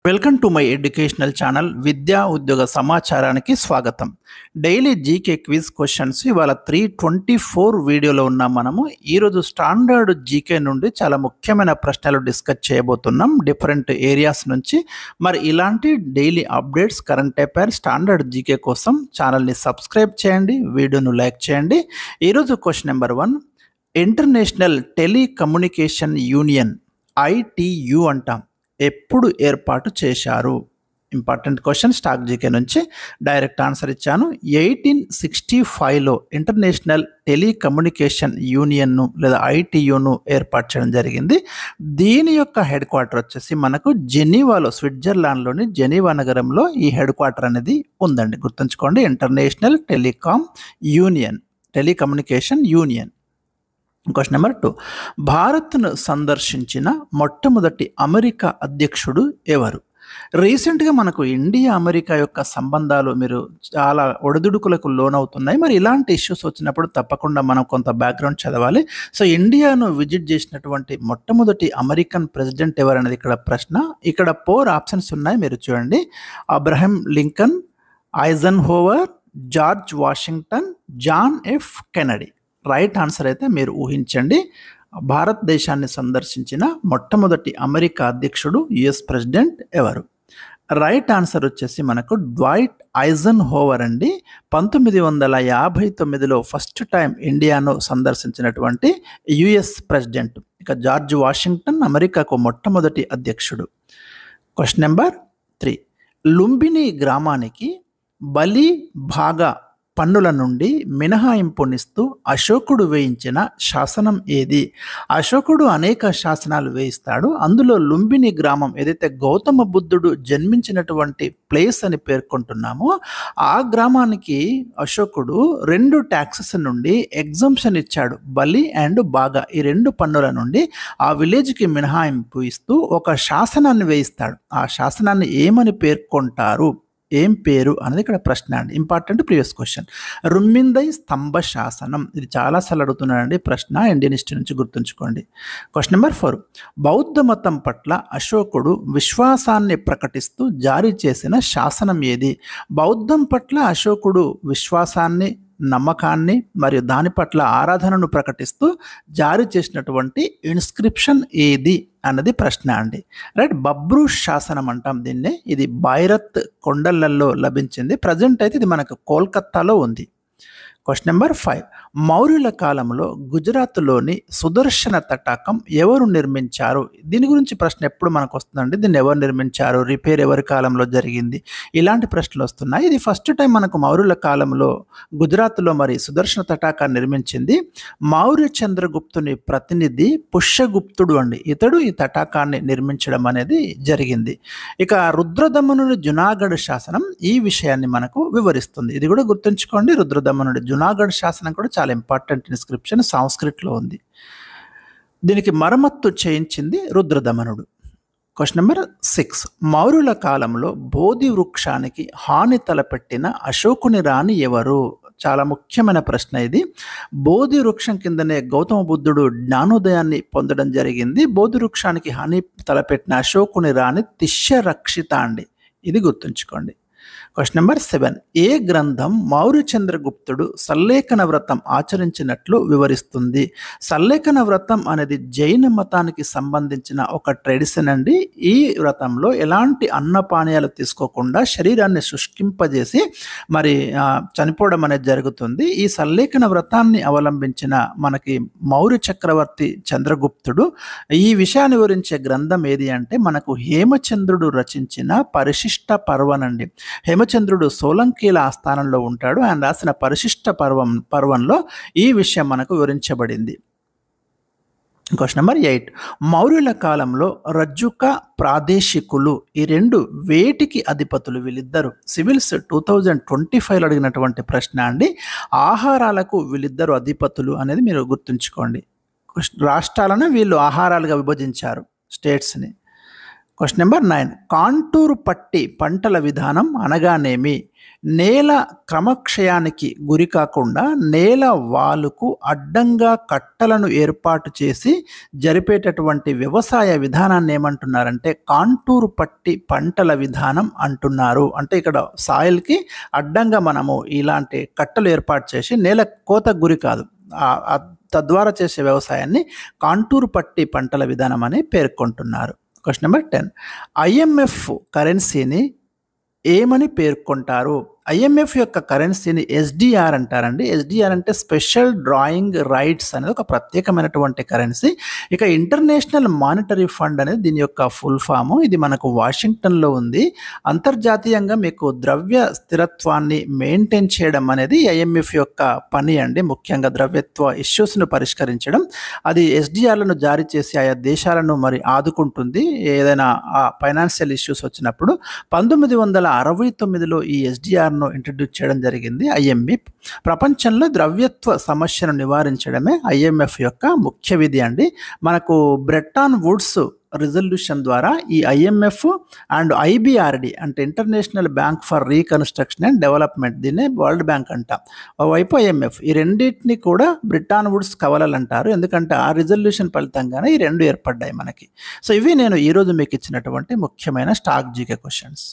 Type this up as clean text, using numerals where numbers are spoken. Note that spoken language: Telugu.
Welcome to my educational channel విద్యా ఉద్యోగ సమాచారానికి స్వాగతం. డైలీ జీకే క్విజ్ క్వశ్చన్స్ ఇవాళ 324 వీడియోలో ఉన్నాం. మనము ఈరోజు స్టాండర్డ్ జీకే నుండి చాలా ముఖ్యమైన ప్రశ్నలు డిస్కస్ చేయబోతున్నాం డిఫరెంట్ ఏరియాస్ నుంచి. మరి ఇలాంటి daily updates, current affairs, standard GK కోసం ఛానల్ని సబ్స్క్రైబ్ చేయండి, వీడియోను లైక్ చేయండి. ఈరోజు question number 1, international telecommunication union ITU అంటాం, ఎప్పుడు ఏర్పాటు చేశారు? Important question. స్టాక్ జీకే నుంచి డైరెక్ట్ ఆన్సర్ ఇచ్చాను. 1865లో ఇంటర్నేషనల్ టెలికమ్యూనికేషన్ యూనియన్ను లేదా ITUను ఏర్పాటు చేయడం జరిగింది. దీని యొక్క హెడ్ క్వార్టర్ వచ్చేసి మనకు జెనీవాలో, స్విట్జర్లాండ్లోని జెనీవా నగరంలో ఈ హెడ్ క్వార్టర్ అనేది ఉందండి. గుర్తుంచుకోండి, international telecommunication union. Question number 2, భారత్ను సందర్శించిన మొట్టమొదటి అమెరికా అధ్యక్షుడు ఎవరు? రీసెంట్గా మనకు ఇండియా అమెరికా యొక్క సంబంధాలు మీరు చాలా ఒడిదుడుకులకు లోనవుతున్నాయి. మరి ఇలాంటి ఇష్యూస్ వచ్చినప్పుడు తప్పకుండా మనం కొంత బ్యాక్గ్రౌండ్ చదవాలి. సో ఇండియాను విజిట్ చేసినటువంటి మొట్టమొదటి అమెరికన్ ప్రెసిడెంట్ ఎవరనేది ఇక్కడ ప్రశ్న. ఇక్కడ 4 ఆప్షన్స్ ఉన్నాయి, మీరు చూడండి. Abraham Lincoln, Eisenhower, George Washington, John F. Kennedy. Right answer అయితే మీరు ఊహించండి. భారతదేశాన్ని సందర్శించిన మొట్టమొదటి అమెరికా అధ్యక్షుడు, US ప్రెసిడెంట్ ఎవరు? రైట్ ఆన్సర్ వచ్చేసి మనకు డ్వైట్ ఐజన్హోవర్ అండి. 1959లో ఫస్ట్ టైం ఇండియాను సందర్శించినటువంటి US ప్రెసిడెంట్. ఇక జార్జ్ వాషింగ్టన్ అమెరికాకు మొట్టమొదటి అధ్యక్షుడు. క్వశ్చన్ నెంబర్ 3, లుంబిని గ్రామానికి బలి భాగా పన్నుల నుండి మినహాయింపునిస్తూ అశోకుడు వేయించిన శాసనం ఏది? అశోకుడు అనేక శాసనాలు వేయిస్తాడు. అందులో లుంబిని గ్రామం ఏదైతే గౌతమ బుద్ధుడు జన్మించినటువంటి ప్లేస్ అని పేర్కొంటున్నామో ఆ గ్రామానికి అశోకుడు 2 ట్యాక్సెస్ నుండి ఎగ్జంప్షన్ ఇచ్చాడు. బలి అండ్ బాగా, ఈ 2 పన్నుల నుండి ఆ విలేజ్కి మినహాయింపు ఇస్తూ ఒక శాసనాన్ని వేయిస్తాడు. ఆ శాసనాన్ని ఏమని పేర్కొంటారు? ఏం పేరు అనేది ఇక్కడ ప్రశ్న అండి. Important previous question. రుమ్మిందై స్తంభ శాసనం. ఇది చాలాసార్లు అడుగుతున్నాడండి ప్రశ్న, ఇండియన్ హిస్టరీ నుంచి గుర్తుంచుకోండి. క్వశ్చన్ నెంబర్ 4, బౌద్ధ మతం పట్ల అశోకుడు విశ్వాసాన్ని ప్రకటిస్తూ జారీ చేసిన శాసనం ఏది? బౌద్ధం పట్ల అశోకుడు విశ్వాసాన్ని, నమ్మకాన్ని మరియు దాని పట్ల ఆరాధనను ప్రకటిస్తూ జారీ చేసినటువంటి ఇన్స్క్రిప్షన్ ఏది అన్నది ప్రశ్న అండి. రైట్, బబ్రూష్ శాసనం అంటాం దీన్నే. ఇది బైరత్ కొండలలో లభించింది. ప్రజెంట్ అయితే ఇది మనకు కోల్కత్తాలో ఉంది. క్వశ్చన్ నెంబర్ 5, మౌర్యుల కాలంలో గుజరాత్లోని సుదర్శన తటాకం ఎవరు నిర్మించారు? దీని గురించి ప్రశ్న ఎప్పుడు మనకు వస్తుందండి. దీన్ని ఎవరు నిర్మించారు, రిపేర్ ఎవరి కాలంలో జరిగింది, ఇలాంటి ప్రశ్నలు వస్తున్నాయి. ఇది ఫస్ట్ టైం మనకు మౌర్యుల కాలంలో గుజరాత్లో మరి సుదర్శన తటాకాన్ని నిర్మించింది మౌర్య చంద్రగుప్తుని ప్రతినిధి పుష్యగుప్తుడు అండి. ఇతడు ఈ తటాకాన్ని నిర్మించడం అనేది జరిగింది. ఇక రుద్రదమనుడి జునాగఢ్ శాసనం ఈ విషయాన్ని మనకు వివరిస్తుంది. ఇది కూడా గుర్తుంచుకోండి. రుద్రదమనుడి జునాగఢ్ శాసనం కూడా చాలా ఇంపార్టెంట్ ఇన్స్క్రిప్షన్, సంస్కృత్లో ఉంది. దీనికి మరమ్మత్తు చేయించింది రుద్రదమనుడు. క్వశ్చన్ నెంబర్ 6, మౌర్యుల కాలంలో బోధి వృక్షానికి హాని తలపెట్టిన అశోకుని రాణి ఎవరు? చాలా ముఖ్యమైన ప్రశ్న ఇది. బోధి వృక్షం కిందనే గౌతమ బుద్ధుడు జ్ఞానోదయాన్ని పొందడం జరిగింది. బోధి వృక్షానికి హాని తలపెట్టిన అశోకుని రాణి తిష్యరక్షిత అండి. ఇది గుర్తుంచుకోండి. క్వశ్చన్ నెంబర్ 7, ఏ గ్రంథం మౌర్య చంద్రగుప్తుడు సల్లేఖన వ్రతం ఆచరించినట్లు వివరిస్తుంది? సల్లేఖన వ్రతం అనేది జైన మతానికి సంబంధించిన ఒక ట్రెడిషన్ అండి. ఈ వ్రతంలో ఎలాంటి అన్నపానీయాలు తీసుకోకుండా శరీరాన్ని శుష్కింపజేసి మరి చనిపోవడం అనేది జరుగుతుంది. ఈ సల్లేఖన వ్రతాన్ని అవలంబించిన మనకి మౌర్య చక్రవర్తి చంద్రగుప్తుడు ఈ విషయాన్ని వివరించే గ్రంథం ఏది అంటే మనకు హేమచంద్రుడు రచించిన పరిశిష్ట పర్వనండి. హేమచంద్రుడు సోలంకీల ఆస్థానంలో ఉంటాడు. ఆయన రాసిన పరిశిష్ట పర్వంలో ఈ విషయం మనకు వివరించబడింది. క్వశ్చన్ నెంబర్ 8, మౌర్యుల కాలంలో రజ్జుక, ప్రాదేశికులు ఈ 2 వేటికి అధిపతులు? వీళ్ళిద్దరు సివిల్స్ 2025లో అడిగినటువంటి ప్రశ్న అండి. ఆహారాలకు వీళ్ళిద్దరు అధిపతులు అనేది మీరు గుర్తుంచుకోండి. రాష్ట్రాలను వీళ్ళు ఆహారాలుగా విభజించారు, స్టేట్స్ని. క్వశ్చన్ నెంబర్ 9, కాంటూరు పట్టి పంటల విధానం అనగానేమి? నేల క్రమక్షయానికి గురి కాకుండా నేల వాలుకు అడ్డంగా కట్టలను ఏర్పాటు చేసి జరిపేటటువంటి వ్యవసాయ విధానాన్ని ఏమంటున్నారంటే కాంటూరు పట్టి పంటల విధానం అంటున్నారు. అంటే ఇక్కడ సాయిల్కి అడ్డంగా మనము ఇలాంటి కట్టలు ఏర్పాటు చేసి నేల కోతకు గురి కాదు, తద్వారా చేసే వ్యవసాయాన్ని కాంటూరు పట్టి పంటల విధానం అని పేర్కొంటున్నారు. క్వశ్చన్ నెంబర్ 10, IMF కరెన్సీని ఏమని పేర్కొంటారు? IMF యొక్క కరెన్సీని SDR అంటారండి. SDR అంటే స్పెషల్ డ్రాయింగ్ రైట్స్ అనేది ఒక ప్రత్యేకమైనటువంటి కరెన్సీ. ఇక ఇంటర్నేషనల్ మానిటరీ ఫండ్ అనేది దీని యొక్క ఫుల్ ఫాము. ఇది మనకు వాషింగ్టన్లో ఉంది. అంతర్జాతీయంగా మీకు ద్రవ్య స్థిరత్వాన్ని మెయింటైన్ చేయడం అనేది IMF యొక్క పని అండి. ముఖ్యంగా ద్రవ్యత్వ ఇష్యూస్ను పరిష్కరించడం. అది SDRలను జారీ చేసి ఆయా దేశాలను మరి ఆదుకుంటుంది ఏదైనా ఫైనాన్షియల్ ఇష్యూస్ వచ్చినప్పుడు. 1969లో ఈ SDR ఇంట్రడ్యూస్ చేయడం జరిగింది IMF. ప్రపంచంలో ద్రవ్యత్వ సమస్యను నివారించడమే IMF యొక్క ముఖ్య విధి అండి. మనకు బ్రెట్టాన్ వుడ్స్ రిజల్యూషన్ ద్వారా ఈ IMF అండ్ IBRD అంటే international bank for reconstruction and development, దీన్నే వరల్డ్ బ్యాంక్ అంట, ఓవైపు IMF, ఈ రెండింటిని కూడా బ్రిటాన్ వుడ్స్ కవలలు అంటారు. ఎందుకంటే ఆ రిజల్యూషన్ ఫలితంగానే ఈ రెండు ఏర్పడ్డాయి మనకి. సో ఇవి నేను ఈరోజు మీకు ఇచ్చినటువంటి ముఖ్యమైన స్టాక్ జీకే క్వశ్చన్స్.